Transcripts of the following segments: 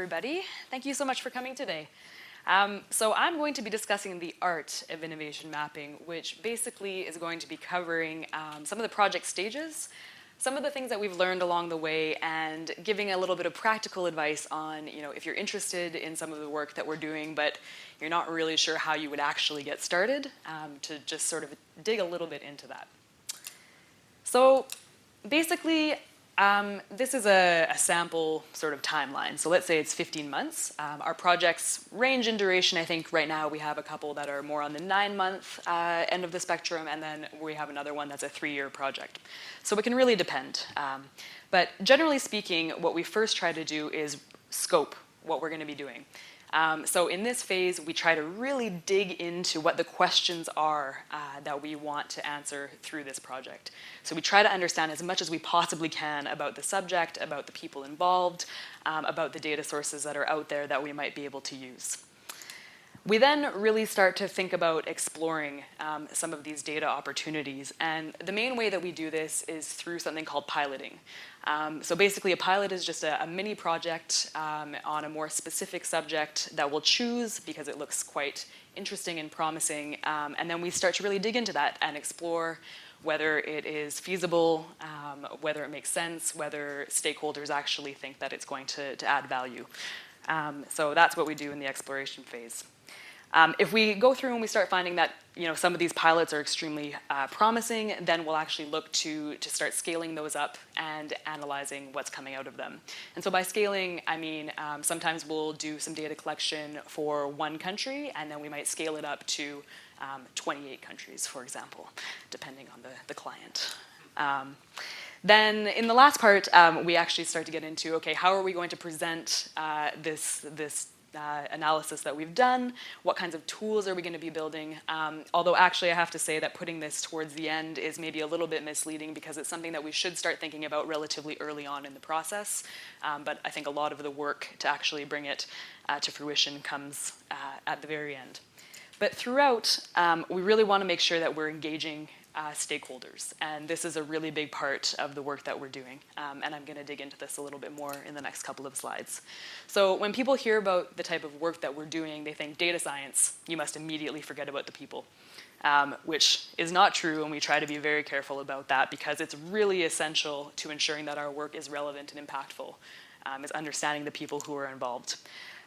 everybody. Thank you so much for coming today. So I'm going to be discussing the art of innovation mapping, which basically is going to be covering some of the project stages, some of the things that we've learned along the way, and giving a little bit of practical advice on, if you're interested in some of the work that we're doing, but you're not really sure how you would actually get started, to just sort of dig a little bit into that. So basically, this is a sample sort of timeline. So let's say it's 15 months. Our projects range in duration. I think right now we have a couple that are more on the 9-month end of the spectrum, and then we have another one that's a 3-year project. So it can really depend. But generally speaking, what we first try to do is scope what we're going to be doing. So in this phase, we try to really dig into what the questions are that we want to answer through this project. So we try to understand as much as we possibly can about the subject, about the people involved, about the data sources that are out there that we might be able to use. We then really start to think about exploring some of these data opportunities. And the main way that we do this is through something called piloting. So basically, a pilot is just a mini project on a more specific subject that we'll choose because it looks quite interesting and promising. And then we start to really dig into that and explore whether it is feasible, whether it makes sense, whether stakeholders actually think that it's going to add value. So that's what we do in the exploration phase. If we go through and we start finding that some of these pilots are extremely promising, then we'll actually look to start scaling those up and analyzing what's coming out of them. And so by scaling, I mean sometimes we'll do some data collection for one country, and then we might scale it up to 28 countries, for example, depending on the client. Then in the last part, we actually start to get into, okay, how are we going to present this analysis that we've done? What kinds of tools are we going to be building? Although actually I have to say that putting this towards the end is maybe a little bit misleading because it's something that we should start thinking about relatively early on in the process. But I think a lot of the work to actually bring it to fruition comes at the very end. But throughout, we really want to make sure that we're engaging stakeholders. And this is a really big part of the work that we're doing. And I'm going to dig into this a little bit more in the next couple of slides. So when people hear about the type of work that we're doing, they think data science, you must immediately forget about the people, which is not true. And we try to be very careful about that because it's really essential to ensuring that our work is relevant and impactful, is understanding the people who are involved.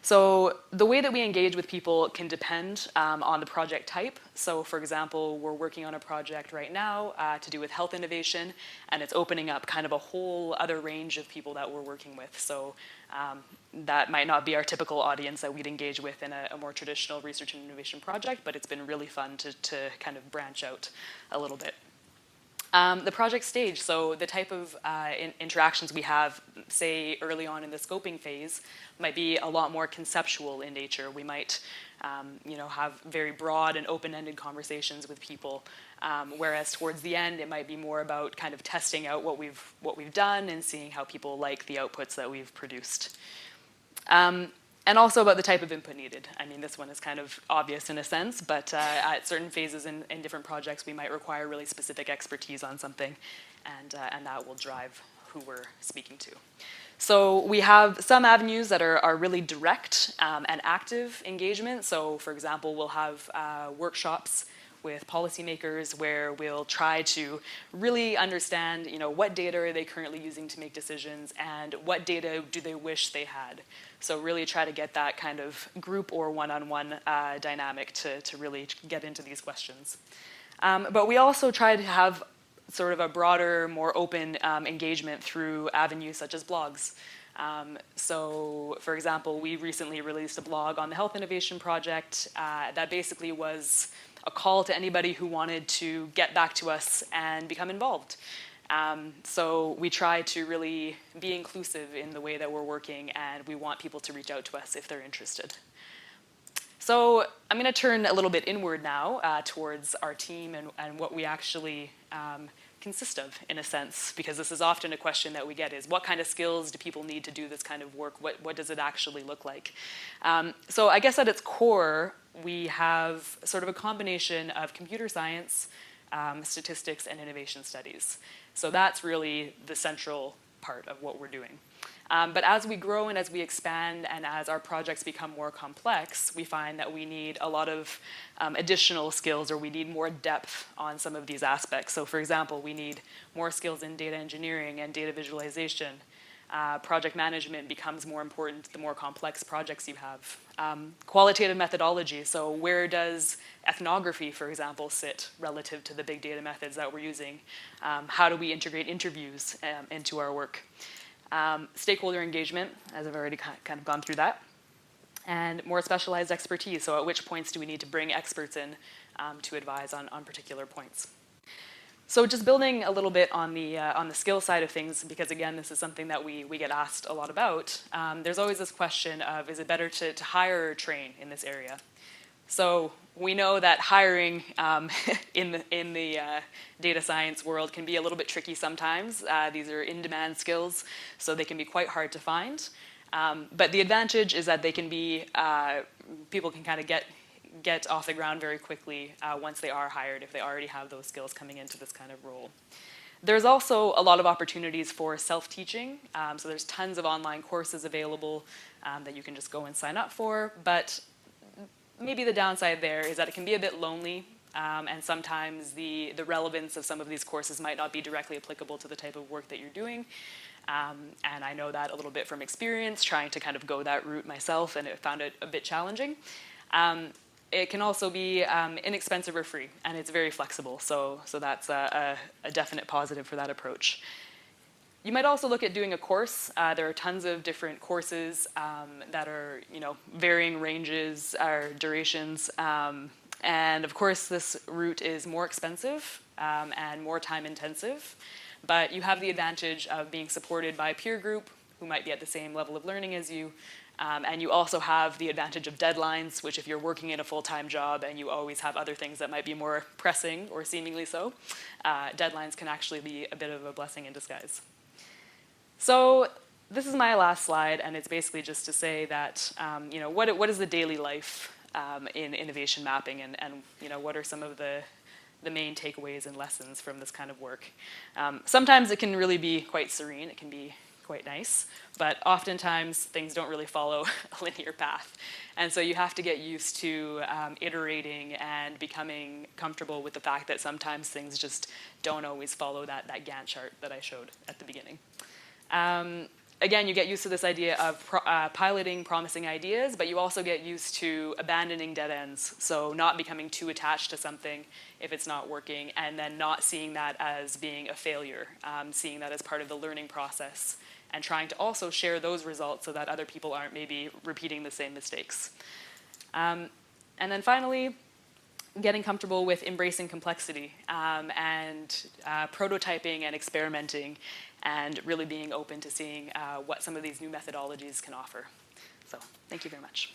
So the way that we engage with people can depend on the project type. So for example, we're working on a project right now to do with health innovation, and it's opening up kind of a whole other range of people that we're working with. So that might not be our typical audience that we'd engage with in a more traditional research and innovation project, but it's been really fun to kind of branch out a little bit. The project stage, so the type of interactions we have, say, early on in the scoping phase, might be a lot more conceptual in nature. We might, have very broad and open-ended conversations with people, whereas towards the end, it might be more about kind of testing out what we've done and seeing how people like the outputs that we've produced. And also about the type of input needed. I mean, this one is kind of obvious in a sense, but at certain phases in different projects, we might require really specific expertise on something, and that will drive who we're speaking to. So we have some avenues that are really direct and active engagement. So for example, we'll have workshops with policymakers where we'll try to really understand, what data are they currently using to make decisions and what data do they wish they had. So really try to get that kind of group or one-on-one dynamic to really get into these questions. But we also try to have sort of a broader, more open engagement through avenues such as blogs. So for example, we recently released a blog on the Health Innovation Project that basically was a call to anybody who wanted to get back to us and become involved. So we try to really be inclusive in the way that we're working, and we want people to reach out to us if they're interested. So I'm going to turn a little bit inward now towards our team and what we actually consist of, in a sense, because this is often a question that we get is, what kind of skills do people need to do this kind of work? What does it actually look like? So I guess at its core, we have sort of a combination of computer science, statistics, and innovation studies. So that's really the central part of what we're doing. But as we grow and as we expand and as our projects become more complex, we find that we need a lot of additional skills, or we need more depth on some of these aspects. So for example, we need more skills in data engineering and data visualization. Project management becomes more important the more complex projects you have. Qualitative methodology, so where does ethnography, for example, sit relative to the big data methods that we're using? How do we integrate interviews into our work? Stakeholder engagement, as I've already kind of gone through that. And more specialized expertise, so at which points do we need to bring experts in to advise on particular points? So just building a little bit on the skill side of things, because again, this is something that we get asked a lot about. There's always this question of, is it better to hire or train in this area? So we know that hiring in the data science world can be a little bit tricky sometimes. These are in-demand skills, so they can be quite hard to find. But the advantage is that they can be, people can kind of get off the ground very quickly once they are hired, if they already have those skills coming into this kind of role. There's also a lot of opportunities for self-teaching. So there's tons of online courses available that you can just go and sign up for. But maybe the downside there is that it can be a bit lonely, and sometimes the relevance of some of these courses might not be directly applicable to the type of work that you're doing. And I know that a little bit from experience, trying to kind of go that route myself, and I found it a bit challenging. It can also be inexpensive or free, and it's very flexible, so that's a definite positive for that approach. You might also look at doing a course. There are tons of different courses that are, varying ranges or durations, and of course this route is more expensive and more time intensive, but you have the advantage of being supported by a peer group who might be at the same level of learning as you. And you also have the advantage of deadlines, which if you're working in a full-time job and you always have other things that might be more pressing or seemingly so, deadlines can actually be a bit of a blessing in disguise. So this is my last slide, and it's basically just to say that, what is the daily life in innovation mapping, and what are some of the main takeaways and lessons from this kind of work? Sometimes it can really be quite serene. It can be quite nice, but oftentimes things don't really follow a linear path. And so you have to get used to iterating and becoming comfortable with the fact that sometimes things just don't always follow that Gantt chart that I showed at the beginning. Again, you get used to this idea of piloting promising ideas, but you also get used to abandoning dead ends, so not becoming too attached to something if it's not working, and then not seeing that as being a failure, seeing that as part of the learning process, and trying to also share those results so that other people aren't maybe repeating the same mistakes. And then finally, getting comfortable with embracing complexity and prototyping and experimenting, and really being open to seeing what some of these new methodologies can offer. So thank you very much.